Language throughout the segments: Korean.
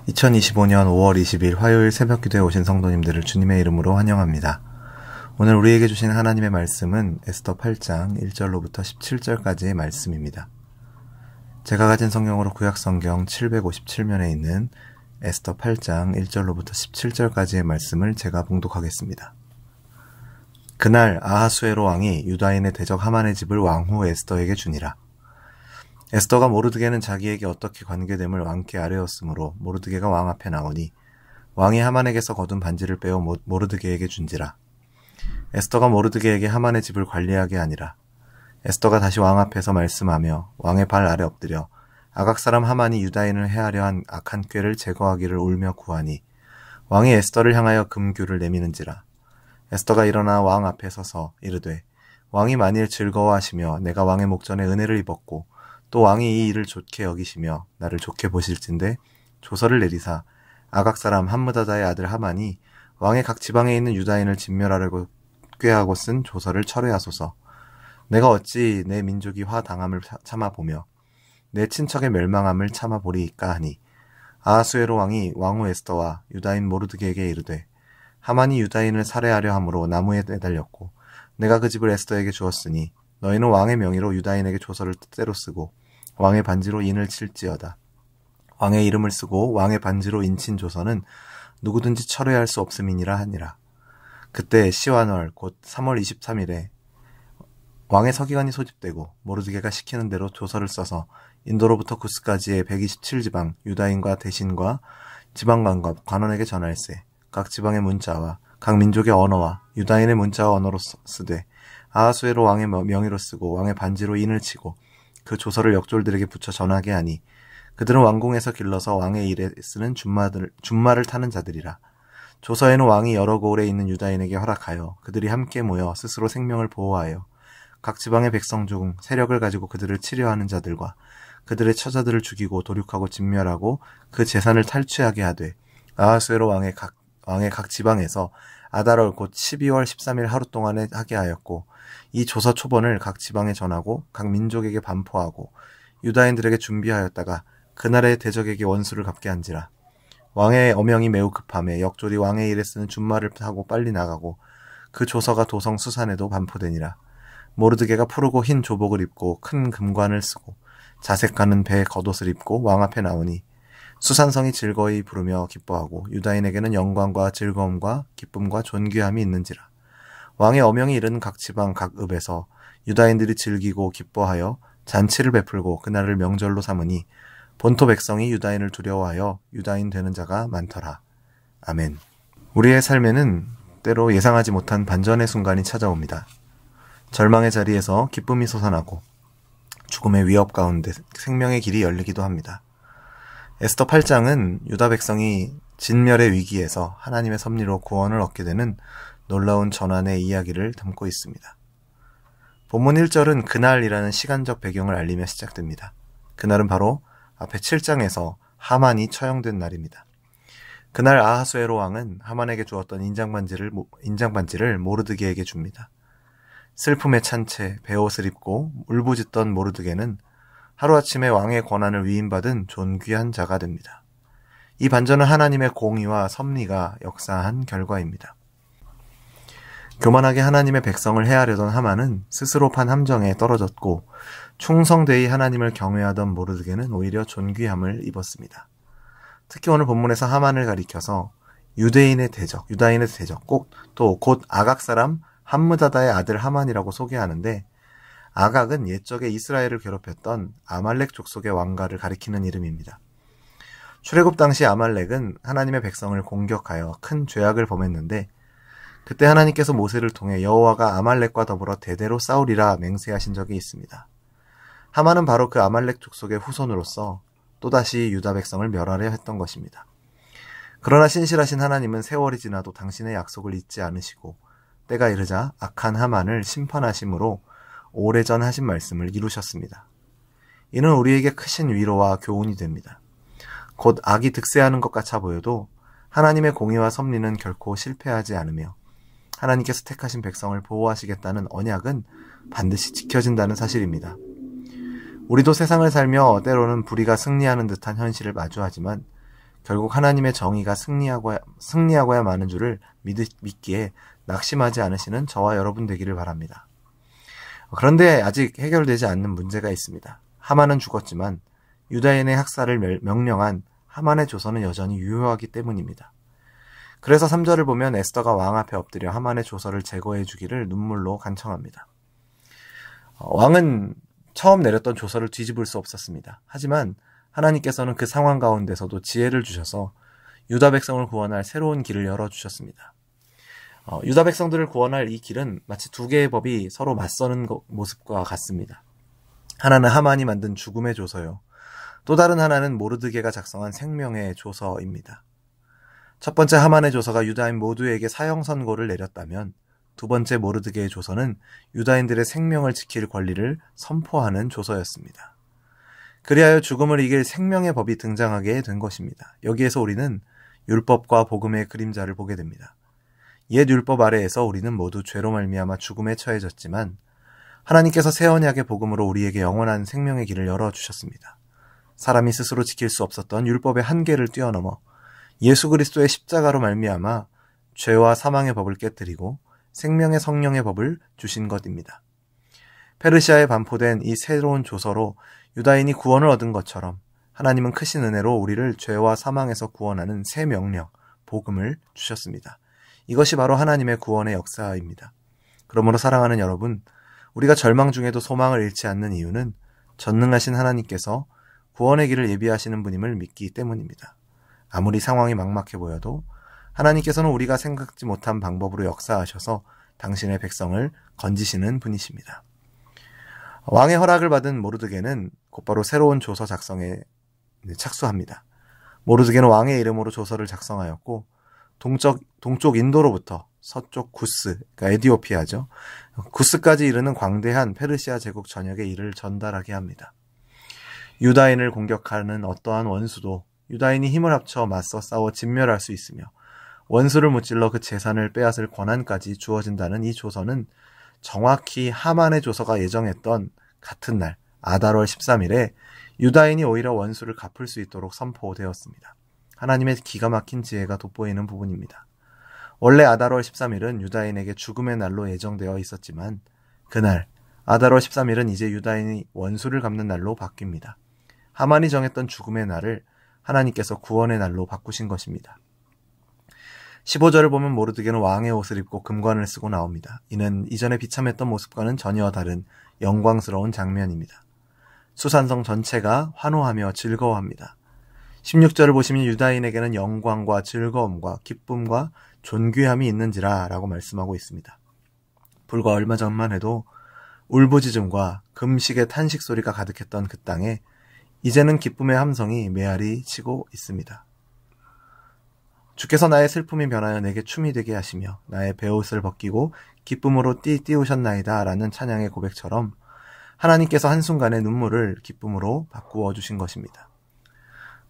2025년 5월 20일 화요일 새벽기도에 오신 성도님들을 주님의 이름으로 환영합니다. 오늘 우리에게 주신 하나님의 말씀은 에스더 8장 1절로부터 17절까지의 말씀입니다. 제가 가진 성경으로 구약성경 757면에 있는 에스더 8장 1절로부터 17절까지의 말씀을 제가 봉독하겠습니다. 그날 아하수에로 왕이 유다인의 대적 하만의 집을 왕후 에스더에게 주니라. 에스더가 모르드게는 자기에게 어떻게 관계됨을 왕께 아뢰었으므로 모르드게가 왕 앞에 나오니 왕이 하만에게서 거둔 반지를 빼어 모르드게에게 준지라. 에스더가 모르드게에게 하만의 집을 관리하게 하니라. 에스더가 다시 왕 앞에서 말씀하며 왕의 발 아래 엎드려 아각 사람 하만이 유다인을 해하려 한 악한 꾀를 제거하기를 울며 구하니 왕이 에스더를 향하여 금규를 내미는지라. 에스더가 일어나 왕 앞에 서서 이르되 왕이 만일 즐거워하시며 내가 왕의 목전에 은혜를 입었고 또 왕이 이 일을 좋게 여기시며 나를 좋게 보실진데 조서를 내리사 아각 사람 함므다다의 아들 하만이 왕의 각 지방에 있는 유다인을 진멸하려고 꾀하고 쓴 조서를 철회하소서. 내가 어찌 내 민족이 화당함을 참아보며 내 친척의 멸망함을 참아보리이까 하니 아하수에로 왕이 왕후 에스더와 유다인 모르드게에게 이르되 하만이 유다인을 살해하려 함으로 나무에 매달렸고 내가 그 집을 에스더에게 주었으니 너희는 왕의 명의로 유다인에게 조서를 뜻대로 쓰고 왕의 반지로 인을 칠지어다. 왕의 이름을 쓰고 왕의 반지로 인친 조서는 누구든지 철회할 수 없음이니라 하니라. 그때 시완월 곧 3월 23일에 왕의 서기관이 소집되고 모르드게가 시키는 대로 조서를 써서 인도로부터 구스까지의 127지방 유다인과 대신과 지방관과 관원에게 전할세. 각 지방의 문자와 각 민족의 언어와 유다인의 문자와 언어로 쓰되 아하수에로 왕의 명의로 쓰고 왕의 반지로 인을 치고 그 조서를 역졸들에게 붙여 전하게 하니 그들은 왕궁에서 길러서 왕의 일에 쓰는 준말을 타는 자들이라. 조서에는 왕이 여러 고을에 있는 유다인에게 허락하여 그들이 함께 모여 스스로 생명을 보호하여 각 지방의 백성 중 세력을 가지고 그들을 치려하는 자들과 그들의 처자들을 죽이고 도륙하고 진멸하고 그 재산을 탈취하게 하되 아하수에로 왕의 각 지방에서 아달월 곧 12월 13일 하루 동안에 하게 하였고 이 조서 초본을 각 지방에 전하고 각 민족에게 반포하고 유다인들에게 준비하였다가 그날의 대적에게 원수를 갚게 한지라. 왕의 어명이 매우 급함에 역졸이 왕의 일에 쓰는 준말을 타고 빨리 나가고 그 조서가 도성 수산에도 반포되니라. 모르드게가 푸르고 흰 조복을 입고 큰 금관을 쓰고 자색하는 배에 겉옷을 입고 왕 앞에 나오니 수산성이 즐거이 부르며 기뻐하고 유다인에게는 영광과 즐거움과 기쁨과 존귀함이 있는지라. 왕의 어명이 이른 각 지방 각 읍에서 유다인들이 즐기고 기뻐하여 잔치를 베풀고 그날을 명절로 삼으니 본토 백성이 유다인을 두려워하여 유다인 되는 자가 많더라. 아멘. 우리의 삶에는 때로 예상하지 못한 반전의 순간이 찾아옵니다. 절망의 자리에서 기쁨이 솟아나고 죽음의 위협 가운데 생명의 길이 열리기도 합니다. 에스더 8장은 유다 백성이 진멸의 위기에서 하나님의 섭리로 구원을 얻게 되는 놀라운 전환의 이야기를 담고 있습니다. 본문 1절은 그날이라는 시간적 배경을 알리며 시작됩니다. 그날은 바로 앞에 7장에서 하만이 처형된 날입니다. 그날 아하수에로 왕은 하만에게 주었던 인장반지를 모르드게에게 줍니다. 슬픔에 찬 채 베옷을 입고 울부짖던 모르드게는 하루아침에 왕의 권한을 위임받은 존귀한 자가 됩니다. 이 반전은 하나님의 공의와 섭리가 역사한 결과입니다. 교만하게 하나님의 백성을 해하려던 하만은 스스로 판 함정에 떨어졌고 충성되이 하나님을 경외하던 모르드게는 오히려 존귀함을 입었습니다. 특히 오늘 본문에서 하만을 가리켜서 유다인의 대적 곧 아각 사람 함므다다의 아들 하만이라고 소개하는데 아각은 옛적에 이스라엘을 괴롭혔던 아말렉 족속의 왕가를 가리키는 이름입니다. 출애굽 당시 아말렉은 하나님의 백성을 공격하여 큰 죄악을 범했는데 그때 하나님께서 모세를 통해 여호와가 아말렉과 더불어 대대로 싸우리라 맹세하신 적이 있습니다. 하만은 바로 그 아말렉 족속의 후손으로서 또다시 유다 백성을 멸하려 했던 것입니다. 그러나 신실하신 하나님은 세월이 지나도 당신의 약속을 잊지 않으시고 때가 이르자 악한 하만을 심판하심으로 오래전 하신 말씀을 이루셨습니다. 이는 우리에게 크신 위로와 교훈이 됩니다. 곧 악이 득세하는 것 같아 보여도 하나님의 공의와 섭리는 결코 실패하지 않으며 하나님께서 택하신 백성을 보호하시겠다는 언약은 반드시 지켜진다는 사실입니다. 우리도 세상을 살며 때로는 불의가 승리하는 듯한 현실을 마주하지만 결국 하나님의 정의가 승리하고야 마는 줄을 믿기에 낙심하지 않으시는 저와 여러분 되기를 바랍니다. 그런데 아직 해결되지 않는 문제가 있습니다. 하만은 죽었지만 유다인의 학살을 명령한 하만의 조서는 여전히 유효하기 때문입니다. 그래서 3절을 보면 에스더가 왕 앞에 엎드려 하만의 조서를 제거해 주기를 눈물로 간청합니다. 왕은 처음 내렸던 조서를 뒤집을 수 없었습니다. 하지만 하나님께서는 그 상황 가운데서도 지혜를 주셔서 유다 백성을 구원할 새로운 길을 열어주셨습니다. 유다 백성들을 구원할 이 길은 마치 두 개의 법이 서로 맞서는 모습과 같습니다. 하나는 하만이 만든 죽음의 조서요. 또 다른 하나는 모르드게가 작성한 생명의 조서입니다. 첫 번째 하만의 조서가 유다인 모두에게 사형 선고를 내렸다면 두 번째 모르드게의 조서는 유다인들의 생명을 지킬 권리를 선포하는 조서였습니다. 그리하여 죽음을 이길 생명의 법이 등장하게 된 것입니다. 여기에서 우리는 율법과 복음의 그림자를 보게 됩니다. 옛 율법 아래에서 우리는 모두 죄로 말미암아 죽음에 처해졌지만 하나님께서 새 언약의 복음으로 우리에게 영원한 생명의 길을 열어주셨습니다. 사람이 스스로 지킬 수 없었던 율법의 한계를 뛰어넘어 예수 그리스도의 십자가로 말미암아 죄와 사망의 법을 깨뜨리고 생명의 성령의 법을 주신 것입니다. 페르시아에 반포된 이 새로운 조서로 유다인이 구원을 얻은 것처럼 하나님은 크신 은혜로 우리를 죄와 사망에서 구원하는 새 명령, 복음을 주셨습니다. 이것이 바로 하나님의 구원의 역사입니다. 그러므로 사랑하는 여러분, 우리가 절망 중에도 소망을 잃지 않는 이유는 전능하신 하나님께서 구원의 길을 예비하시는 분임을 믿기 때문입니다. 아무리 상황이 막막해 보여도 하나님께서는 우리가 생각지 못한 방법으로 역사하셔서 당신의 백성을 건지시는 분이십니다. 왕의 허락을 받은 모르드게는 곧바로 새로운 조서 작성에 착수합니다. 모르드게는 왕의 이름으로 조서를 작성하였고 동쪽 인도로부터 서쪽 구스, 그러니까 에디오피아죠. 구스까지 이르는 광대한 페르시아 제국 전역에 이를 전달하게 합니다. 유다인을 공격하는 어떠한 원수도 유다인이 힘을 합쳐 맞서 싸워 진멸할 수 있으며 원수를 무찔러 그 재산을 빼앗을 권한까지 주어진다는 이 조서는 정확히 하만의 조서가 예정했던 같은 날 아달월 13일에 유다인이 오히려 원수를 갚을 수 있도록 선포되었습니다. 하나님의 기가 막힌 지혜가 돋보이는 부분입니다. 원래 아달월 13일은 유다인에게 죽음의 날로 예정되어 있었지만 그날 아달월 13일은 이제 유다인이 원수를 갚는 날로 바뀝니다. 하만이 정했던 죽음의 날을 하나님께서 구원의 날로 바꾸신 것입니다. 15절을 보면 모르드게는 왕의 옷을 입고 금관을 쓰고 나옵니다. 이는 이전에 비참했던 모습과는 전혀 다른 영광스러운 장면입니다. 수산성 전체가 환호하며 즐거워합니다. 16절을 보시면 유다인에게는 영광과 즐거움과 기쁨과 존귀함이 있는지라 라고 말씀하고 있습니다. 불과 얼마 전만 해도 울부짖음과 금식의 탄식 소리가 가득했던 그 땅에 이제는 기쁨의 함성이 메아리 치고 있습니다. 주께서 나의 슬픔이 변하여 내게 춤이 되게 하시며 나의 베옷을 벗기고 기쁨으로 띄우셨나이다 라는 찬양의 고백처럼 하나님께서 한순간의 눈물을 기쁨으로 바꾸어 주신 것입니다.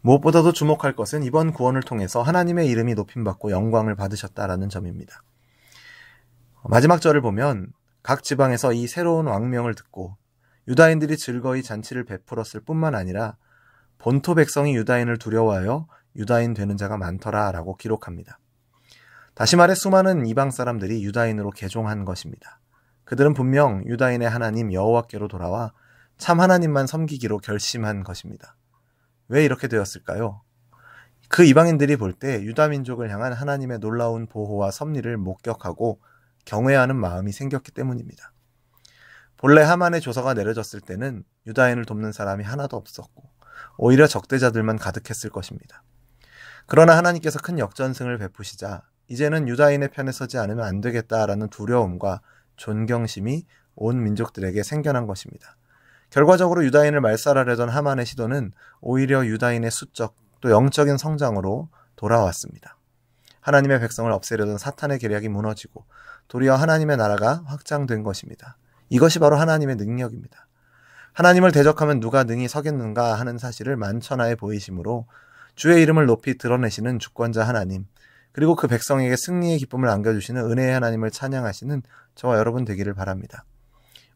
무엇보다도 주목할 것은 이번 구원을 통해서 하나님의 이름이 높임받고 영광을 받으셨다라는 점입니다. 마지막 절을 보면 각 지방에서 이 새로운 왕명을 듣고 유다인들이 즐거이 잔치를 베풀었을 뿐만 아니라 본토 백성이 유다인을 두려워하여 유다인 되는 자가 많더라 라고 기록합니다. 다시 말해 수많은 이방 사람들이 유다인으로 개종한 것입니다. 그들은 분명 유다인의 하나님 여호와께로 돌아와 참 하나님만 섬기기로 결심한 것입니다. 왜 이렇게 되었을까요? 그 이방인들이 볼 때 유다 민족을 향한 하나님의 놀라운 보호와 섭리를 목격하고 경외하는 마음이 생겼기 때문입니다. 본래 하만의 조서가 내려졌을 때는 유다인을 돕는 사람이 하나도 없었고 오히려 적대자들만 가득했을 것입니다. 그러나 하나님께서 큰 역전승을 베푸시자 이제는 유다인의 편에 서지 않으면 안 되겠다라는 두려움과 존경심이 온 민족들에게 생겨난 것입니다. 결과적으로 유다인을 말살하려던 하만의 시도는 오히려 유다인의 수적 또 영적인 성장으로 돌아왔습니다. 하나님의 백성을 없애려던 사탄의 계략이 무너지고 도리어 하나님의 나라가 확장된 것입니다. 이것이 바로 하나님의 능력입니다. 하나님을 대적하면 누가 능히 서겠는가 하는 사실을 만천하에 보이심으로 주의 이름을 높이 드러내시는 주권자 하나님, 그리고 그 백성에게 승리의 기쁨을 안겨주시는 은혜의 하나님을 찬양하시는 저와 여러분 되기를 바랍니다.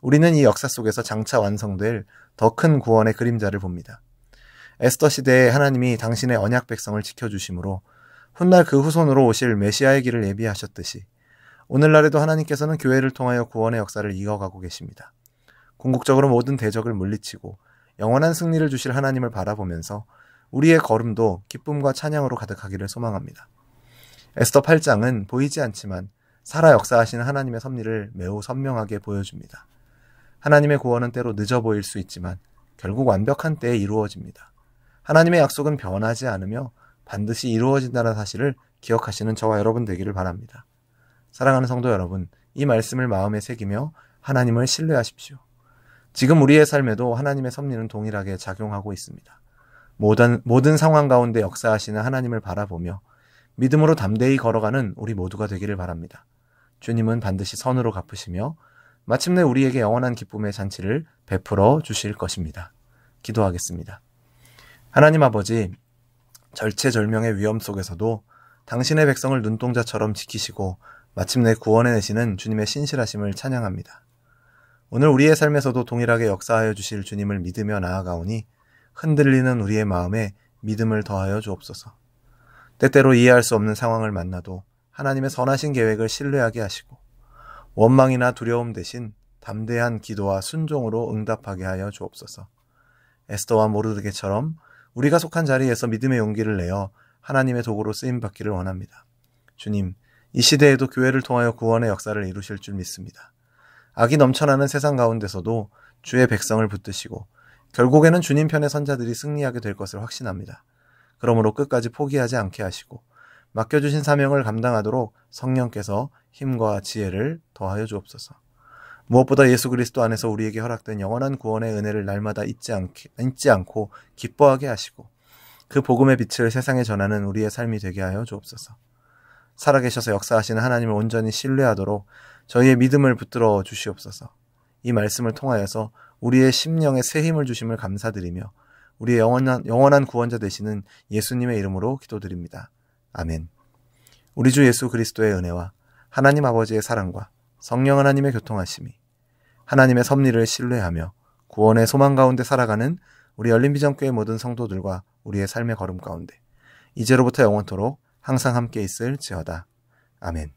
우리는 이 역사 속에서 장차 완성될 더 큰 구원의 그림자를 봅니다. 에스더 시대에 하나님이 당신의 언약 백성을 지켜주심으로 훗날 그 후손으로 오실 메시아의 길을 예비하셨듯이 오늘날에도 하나님께서는 교회를 통하여 구원의 역사를 이어가고 계십니다. 궁극적으로 모든 대적을 물리치고 영원한 승리를 주실 하나님을 바라보면서 우리의 걸음도 기쁨과 찬양으로 가득하기를 소망합니다. 에스더 8장은 보이지 않지만 살아 역사하시는 하나님의 섭리를 매우 선명하게 보여줍니다. 하나님의 구원은 때로 늦어 보일 수 있지만 결국 완벽한 때에 이루어집니다. 하나님의 약속은 변하지 않으며 반드시 이루어진다는 사실을 기억하시는 저와 여러분 되기를 바랍니다. 사랑하는 성도 여러분, 이 말씀을 마음에 새기며 하나님을 신뢰하십시오. 지금 우리의 삶에도 하나님의 섭리는 동일하게 작용하고 있습니다. 모든 상황 가운데 역사하시는 하나님을 바라보며 믿음으로 담대히 걸어가는 우리 모두가 되기를 바랍니다. 주님은 반드시 선으로 갚으시며 마침내 우리에게 영원한 기쁨의 잔치를 베풀어 주실 것입니다. 기도하겠습니다. 하나님 아버지, 절체절명의 위험 속에서도 당신의 백성을 눈동자처럼 지키시고 마침내 구원해내시는 주님의 신실하심을 찬양합니다. 오늘 우리의 삶에서도 동일하게 역사하여 주실 주님을 믿으며 나아가오니 흔들리는 우리의 마음에 믿음을 더하여 주옵소서. 때때로 이해할 수 없는 상황을 만나도 하나님의 선하신 계획을 신뢰하게 하시고 원망이나 두려움 대신 담대한 기도와 순종으로 응답하게 하여 주옵소서. 에스더와 모르드게처럼 우리가 속한 자리에서 믿음의 용기를 내어 하나님의 도구로 쓰임받기를 원합니다. 주님, 이 시대에도 교회를 통하여 구원의 역사를 이루실 줄 믿습니다. 악이 넘쳐나는 세상 가운데서도 주의 백성을 붙드시고 결국에는 주님 편의 선자들이 승리하게 될 것을 확신합니다. 그러므로 끝까지 포기하지 않게 하시고 맡겨주신 사명을 감당하도록 성령께서 힘과 지혜를 더하여 주옵소서. 무엇보다 예수 그리스도 안에서 우리에게 허락된 영원한 구원의 은혜를 날마다 잊지 않고 기뻐하게 하시고 그 복음의 빛을 세상에 전하는 우리의 삶이 되게 하여 주옵소서. 살아계셔서 역사하시는 하나님을 온전히 신뢰하도록 저희의 믿음을 붙들어 주시옵소서. 이 말씀을 통하여서 우리의 심령에 새 힘을 주심을 감사드리며 우리의 영원한 구원자 되시는 예수님의 이름으로 기도드립니다. 아멘. 우리 주 예수 그리스도의 은혜와 하나님 아버지의 사랑과 성령 하나님의 교통하심이 하나님의 섭리를 신뢰하며 구원의 소망 가운데 살아가는 우리 열린비전교회 모든 성도들과 우리의 삶의 걸음 가운데 이제로부터 영원토록 항상 함께 있을지어다. 아멘.